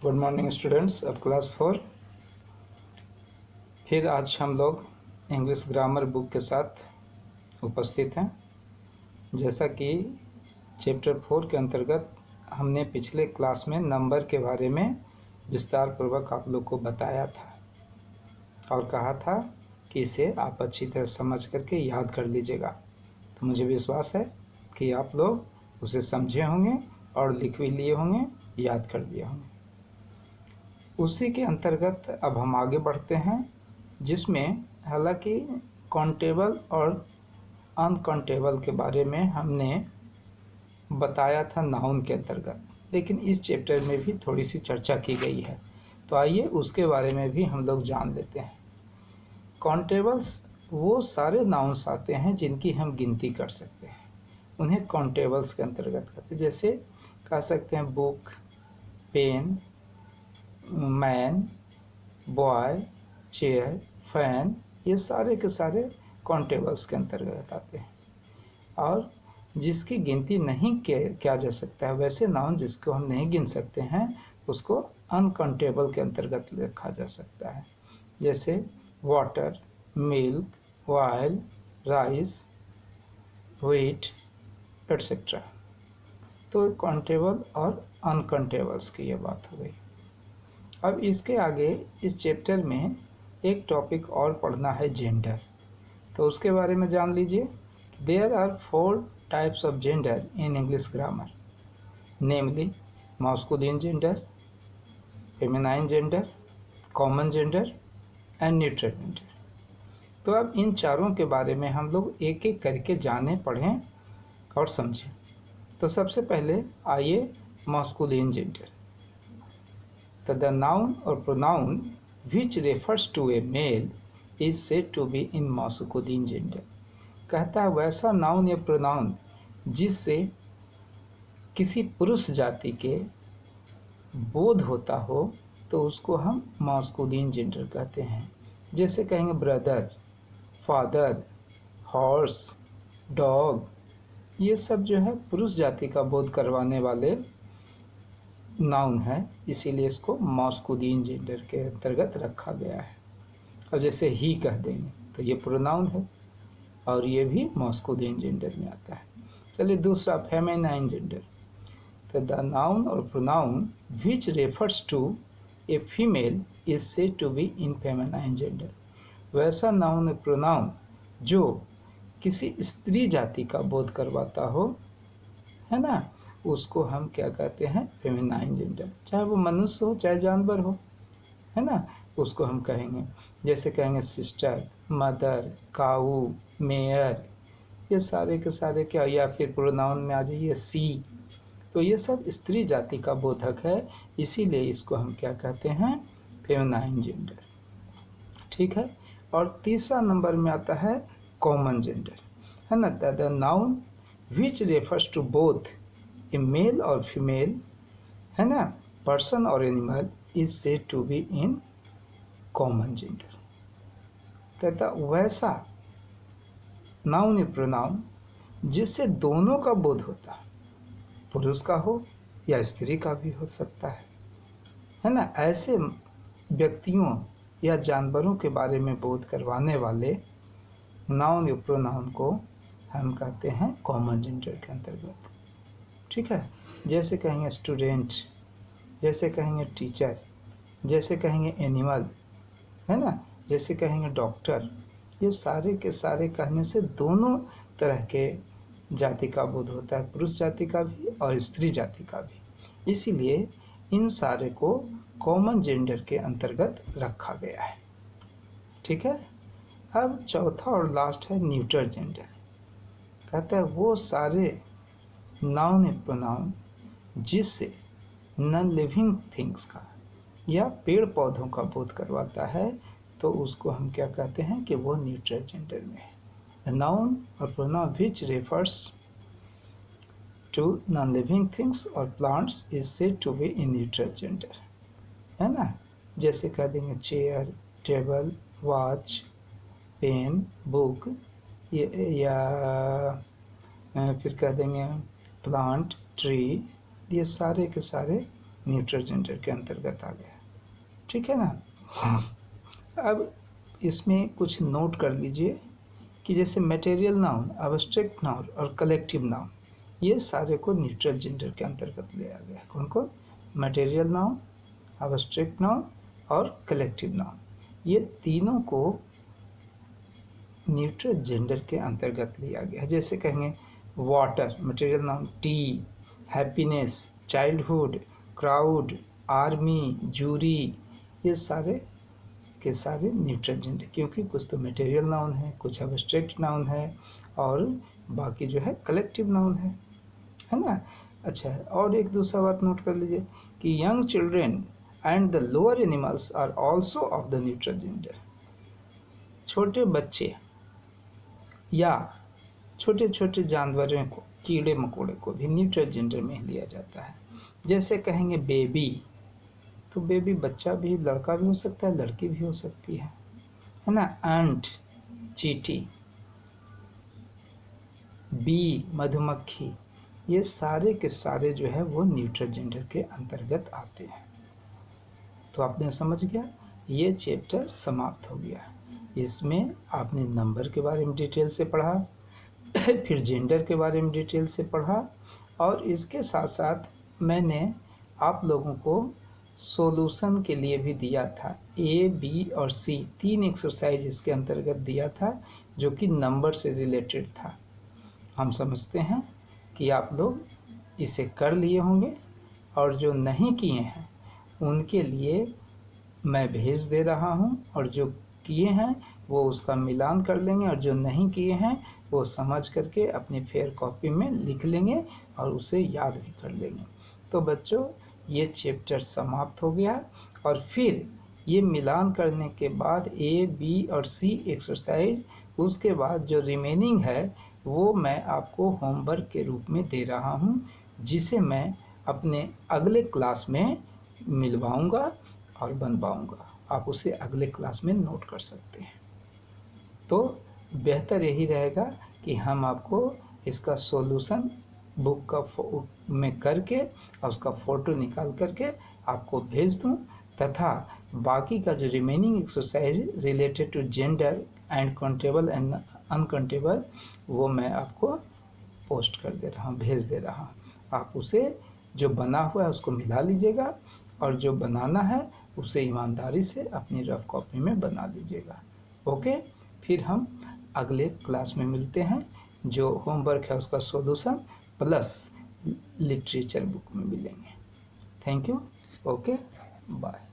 Good morning students of class 4। फिर आज हम लोग इंग्लिश ग्रामर बुक के साथ उपस्थित हैं। जैसा कि चैप्टर 4 के अंतर्गत हमने पिछले क्लास में नंबर के बारे में विस्तार पूर्वक आप लोग को बताया था और कहा था कि इसे आप अच्छी तरह समझ करके याद कर लीजिएगा। तो मुझे विश्वास है कि आप लोग उसे समझे होंगे और लिख भी लिए होंगे, याद कर लिए होंगे। उसी के अंतर्गत अब हम आगे बढ़ते हैं, जिसमें हालांकि काउंटेबल और अनकाउंटेबल के बारे में हमने बताया था नाउन के अंतर्गत, लेकिन इस चैप्टर में भी थोड़ी सी चर्चा की गई है। तो आइए उसके बारे में भी हम लोग जान लेते हैं। काउंटेबल्स वो सारे नाउन्स आते हैं जिनकी हम गिनती कर सकते हैं, उन्हें काउंटेबल्स के अंतर्गत करते हैं। जैसे कह सकते हैं book, pen, man, boy, chair, fan, ये सारे के सारे काउंटेबल्स के अंतर्गत आते हैं। और जिसकी गिनती नहीं किया जा सकता है, वैसे नाउन जिसको हम नहीं गिन सकते हैं, उसको अनकाउंटेबल के अंतर्गत रखा जा सकता है। जैसे water, milk, oil, rice, wheat etcetera. तो काउंटेबल और अनकाउंटेबल्स की ये बात हो गई। अब इसके आगे इस चैप्टर में एक टॉपिक और पढ़ना है, जेंडर। तो उसके बारे में जान लीजिए। There are 4 types of gender in English grammar, namely masculine gender, feminine gender, common gender and neutral gender. तो अब इन चारों के बारे में हम लोग एक एक करके जाने, पढ़ें और समझें। तो सबसे पहले आइए मास्कुलिन जेंडर। तो the noun or pronoun which refers to a male is said to be in masculine gender। कहता है वैसा नाउन या प्रोनाउन जिससे किसी पुरुष जाति के बोध होता हो, तो उसको हम मास्कुलिन जेंडर कहते हैं। जैसे कहेंगे ब्रदर, फादर, हॉर्स, डॉग, ये सब जो है पुरुष जाति का बोध करवाने वाले नाउन है, इसीलिए इसको मास्कुलिन जेंडर के अंतर्गत रखा गया है। अब जैसे ही कह देंगे तो ये प्रोनाउन है और ये भी मास्कुलिन जेंडर में आता है। चलिए दूसरा, फेमिनाइन जेंडर। तो द नाउन और pronoun which refers to a female is said to be in feminine gender. वैसा नाउन और प्रोनाउन जो किसी स्त्री जाति का बोध करवाता हो, है ना, उसको हम क्या कहते हैं, फेमिनाइन जेंडर। चाहे वो मनुष्य हो चाहे जानवर हो, है ना, उसको हम कहेंगे। जैसे कहेंगे सिस्टर, मदर, काऊ, मेयर, ये सारे के सारे क्या, या फिर प्रोनाउन में आ जाइए सी, तो ये सब स्त्री जाति का बोधक है, इसीलिए इसको हम क्या कहते हैं, फेमिनाइन जेंडर। ठीक है। और तीसरा नंबर में आता है कॉमन जेंडर, है ना। The noun which refers to both a male और फीमेल, है ना, पर्सन और animal is said to be in common gender. कहता वैसा नाउन या प्रोनाउन जिससे दोनों का बोध होता है, पुरुष का हो या स्त्री का भी हो सकता है ना, ऐसे व्यक्तियों या जानवरों के बारे में बोध करवाने वाले नाउन या प्रोनाउन को हम कहते हैं कॉमन जेंडर के अंतर्गत। ठीक है। जैसे कहेंगे स्टूडेंट, जैसे कहेंगे टीचर, जैसे कहेंगे एनिमल, है ना, जैसे कहेंगे डॉक्टर, ये सारे के सारे कहने से दोनों तरह के जाति का बोध होता है, पुरुष जाति का भी और स्त्री जाति का भी, इसीलिए इन सारे को कॉमन जेंडर के अंतर्गत रखा गया है। ठीक है। अब चौथा और लास्ट है न्यूट्रल जेंडर। कहता है वो सारे नाउन या प्रोनाउन जिससे नॉन लिविंग थिंग्स का या पेड़ पौधों का बोध करवाता है, तो उसको हम क्या कहते हैं कि वो न्यूट्रल जेंडर में है। नाउन और pronoun which refers to non living things और plants is said to be in neutral gender, है ना। जैसे कह देंगे chair, table, watch, pen, book, या फिर कह देंगे प्लांट, ट्री, ये सारे के सारे न्यूट्रल जेंडर के अंतर्गत आ गया। ठीक है ना। अब इसमें कुछ नोट कर लीजिए कि जैसे मटेरियल नाउन, एब्स्ट्रैक्ट नाउन और कलेक्टिव नाउन, ये सारे को न्यूट्रल जेंडर के अंतर्गत लिया गया है। कौन कौन? मटेरियल नाउन, एब्स्ट्रैक्ट नाउन और कलेक्टिव नाउन, ये तीनों को न्यूट्रल जेंडर के अंतर्गत लिया गया है। जैसे कहेंगे water, material noun, tea, happiness, childhood, crowd, army, jury, ये सारे के सारे न्यूट्रल जेंडर, क्योंकि कुछ तो मटेरियल नाउन है, कुछ एब्स्ट्रैक्ट नाउन है और बाकी जो है कलेक्टिव नाउन है ना। अच्छा, और एक दूसरा बात नोट कर लीजिए कि young children and the lower animals are also of the neutral gender. छोटे बच्चे या छोटे छोटे जानवरों को, कीड़े मकोड़े को भी न्यूट्रल जेंडर में लिया जाता है। जैसे कहेंगे बेबी, तो बेबी बच्चा भी, लड़का भी हो सकता है, लड़की भी हो सकती है ना। एंट, चींटी, बी, मधुमक्खी, ये सारे के सारे जो है वो न्यूट्रल जेंडर के अंतर्गत आते हैं। तो आपने समझ गया, ये चैप्टर समाप्त हो गया। इसमें आपने नंबर के बारे में डिटेल से पढ़ा, फिर जेंडर के बारे में डिटेल से पढ़ा, और इसके साथ साथ मैंने आप लोगों को सॉल्यूशन के लिए भी दिया था। ए, बी और सी 3 एक्सरसाइज इसके अंतर्गत दिया था जो कि नंबर से रिलेटेड था। हम समझते हैं कि आप लोग इसे कर लिए होंगे, और जो नहीं किए हैं उनके लिए मैं भेज दे रहा हूं, और जो किए हैं वो उसका मिलान कर लेंगे, और जो नहीं किए हैं वो समझ करके अपनी फेयर कॉपी में लिख लेंगे और उसे याद भी कर लेंगे। तो बच्चों, ये चैप्टर समाप्त हो गया, और फिर ये मिलान करने के बाद ए, बी और सी एक्सरसाइज, उसके बाद जो रिमेनिंग है वो मैं आपको होमवर्क के रूप में दे रहा हूँ, जिसे मैं अपने अगले क्लास में मिलवाऊँगा और बनवाऊँगा। आप उसे अगले क्लास में नोट कर सकते हैं। तो बेहतर यही रहेगा कि हम आपको इसका सॉल्यूशन बुक का में करके और उसका फ़ोटो निकाल करके आपको भेज दूं, तथा बाकी का जो remaining exercise related to gender and countable and uncountable, वो मैं आपको पोस्ट कर दे रहा हूँ, भेज दे रहा हूँ। आप उसे जो बना हुआ है उसको मिला लीजिएगा, और जो बनाना है उसे ईमानदारी से अपनी रफ कॉपी में बना लीजिएगा। ओके, फिर हम अगले क्लास में मिलते हैं। जो होमवर्क है उसका सॉल्यूशन प्लस लिटरेचर बुक में मिलेंगे। Thank you. Okay, bye.